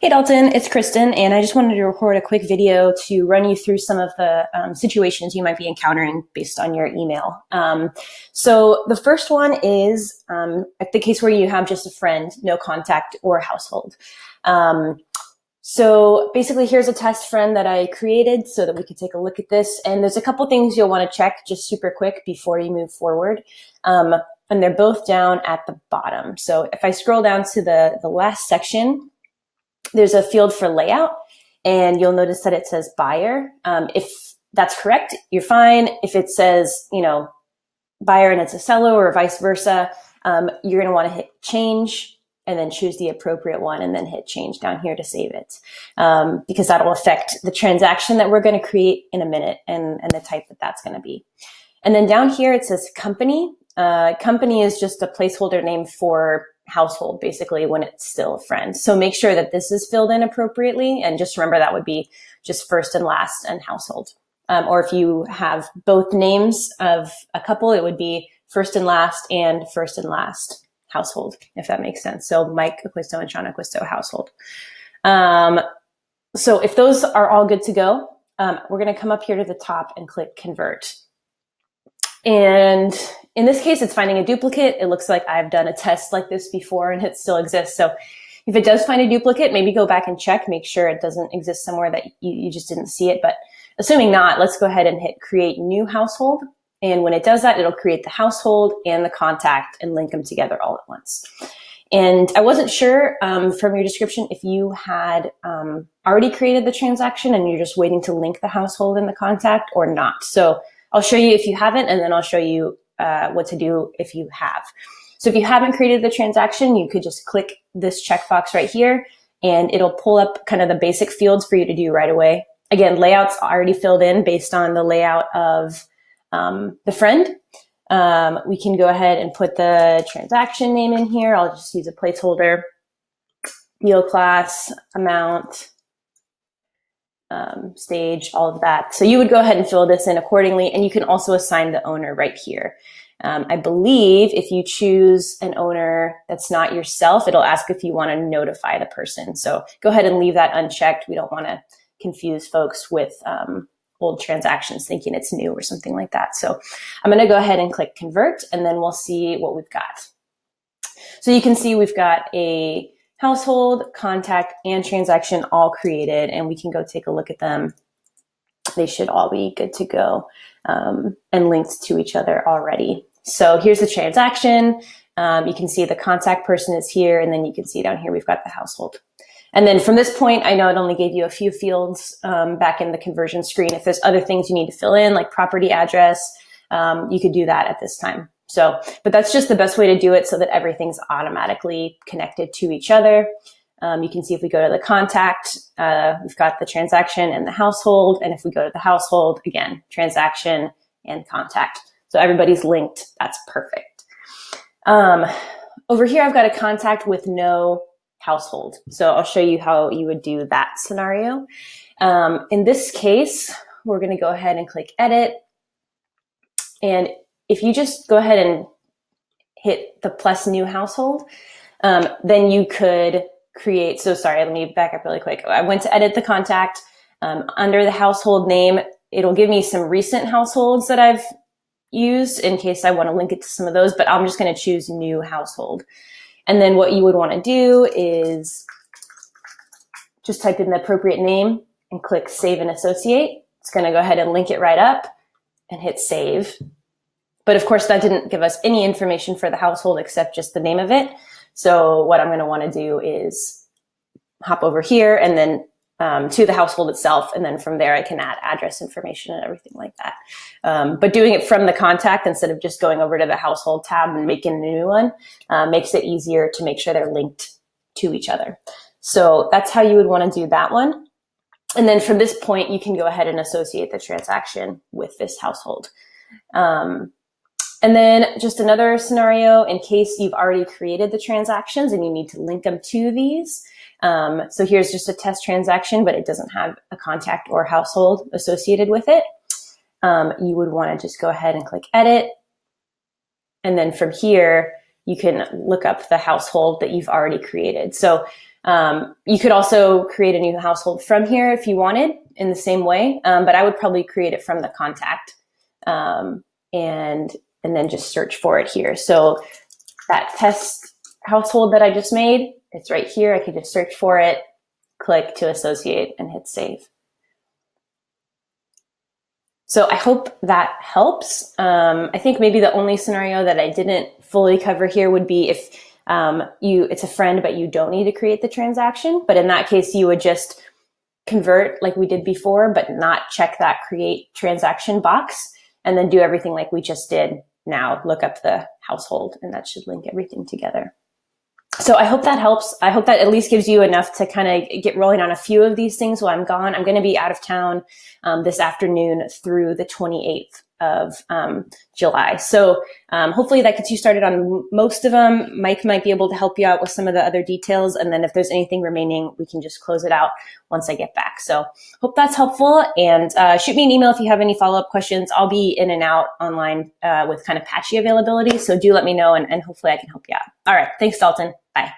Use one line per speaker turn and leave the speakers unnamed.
Hey Dalton, it's Kristen, and I just wanted to record a quick video to run you through some of the situations you might be encountering based on your email. So the first one is the case where you have just a friend, no contact or household. So basically here's a test friend that I created so that we could take a look at this. And there's a couple things you'll want to check just super quick before you move forward. And they're both down at the bottom. So if I scroll down to the last section, there's a field for layout, and you'll notice that it says buyer. If that's correct, you're fine. If it says, buyer and it's a seller or vice versa, you're going to want to hit change and then choose the appropriate one and then hit change down here to save it, because that'll affect the transaction that we're going to create in a minute and the type that that's going to be. And then down here it says company. Company is just a placeholder name for household, basically, when it's still a friend. So make sure that this is filled in appropriately, and just remember that would be just first and last and household. Or if you have both names of a couple, it would be first and last household, if that makes sense. So Mike Acquisto and Sean Acquisto, household. So if those are all good to go, we're going to come up here to the top and click convert. And in this case, it's finding a duplicate. It looks like I've done a test like this before and it still exists. So if it does find a duplicate, maybe go back and check, make sure it doesn't exist somewhere that you just didn't see it. But assuming not, let's go ahead and hit create new household. And when it does that, it'll create the household and the contact and link them together all at once. And I wasn't sure from your description if you had already created the transaction and you're just waiting to link the household and the contact or not. So I'll show you if you haven't, and then I'll show you what to do if you have. So if you haven't created the transaction, you could just click this checkbox right here, and it'll pull up kind of the basic fields for you to do right away. Again, layout's already filled in based on the layout of the friend. We can go ahead and put the transaction name in here. I'll just use a placeholder, yield class, amount, stage, all of that. So you would go ahead and fill this in accordingly, and you can also assign the owner right here. I believe if you choose an owner that's not yourself, it'll ask if you want to notify the person. So go ahead and leave that unchecked. We don't want to confuse folks with old transactions thinking it's new or something like that. So I'm going to go ahead and click convert, and then we'll see what we've got. So you can see we've got a household, contact, and transaction all created, and we can go take a look at them. They should all be good to go and linked to each other already. So here's the transaction. You can see the contact person is here, and then you can see down here we've got the household. And then from this point, I know it only gave you a few fields back in the conversion screen. If there's other things you need to fill in, like property address, you could do that at this time. So, but that's just the best way to do it so that everything's automatically connected to each other. You can see if we go to the contact, we've got the transaction and the household. And if we go to the household, again, transaction and contact. So everybody's linked. That's perfect. Over here, I've got a contact with no household. So I'll show you how you would do that scenario. In this case, we're going to go ahead and click edit. And if you just go ahead and hit the plus new household, then you could create, so sorry, let me back up really quick. I went to edit the contact. Under the household name, it'll give me some recent households that I've used in case I want to link it to some of those, but I'm just going to choose new household. And then what you would want to do is just type in the appropriate name and click save and associate. It's going to go ahead and link it right up and hit save. But of course, that didn't give us any information for the household except just the name of it. So what I'm going to want to do is hop over here and then to the household itself. And then from there, I can add address information and everything like that. But doing it from the contact instead of just going over to the household tab and making a new one makes it easier to make sure they're linked to each other. So that's how you would want to do that one. And then from this point, you can go ahead and associate the transaction with this household. And then just another scenario in case you've already created the transactions and you need to link them to these. So here's just a test transaction, but it doesn't have a contact or household associated with it. You would want to just go ahead and click edit. And then from here, you can look up the household that you've already created. So You could also create a new household from here if you wanted in the same way, but I would probably create it from the contact, and then just search for it here. So that test household that I just made, it's right here. I could just search for it, click to associate, and hit save. So I hope that helps. I think maybe the only scenario that I didn't fully cover here would be if it's a friend, but you don't need to create the transaction. But in that case, you would just convert like we did before, but not check that create transaction box, and then do everything like we just did. Now look up the household, and that should link everything together. So I hope that helps. I hope that at least gives you enough to kind of get rolling on a few of these things while I'm gone. I'm going to be out of town this afternoon through the 28th of July. So hopefully that gets you started on most of them. Mike might be able to help you out with some of the other details. And then if there's anything remaining, we can just close it out once I get back. So hope that's helpful. And shoot me an email if you have any follow-up questions. I'll be in and out online with kind of patchy availability. So do let me know, and hopefully I can help you out. All right. Thanks, Dalton. Bye.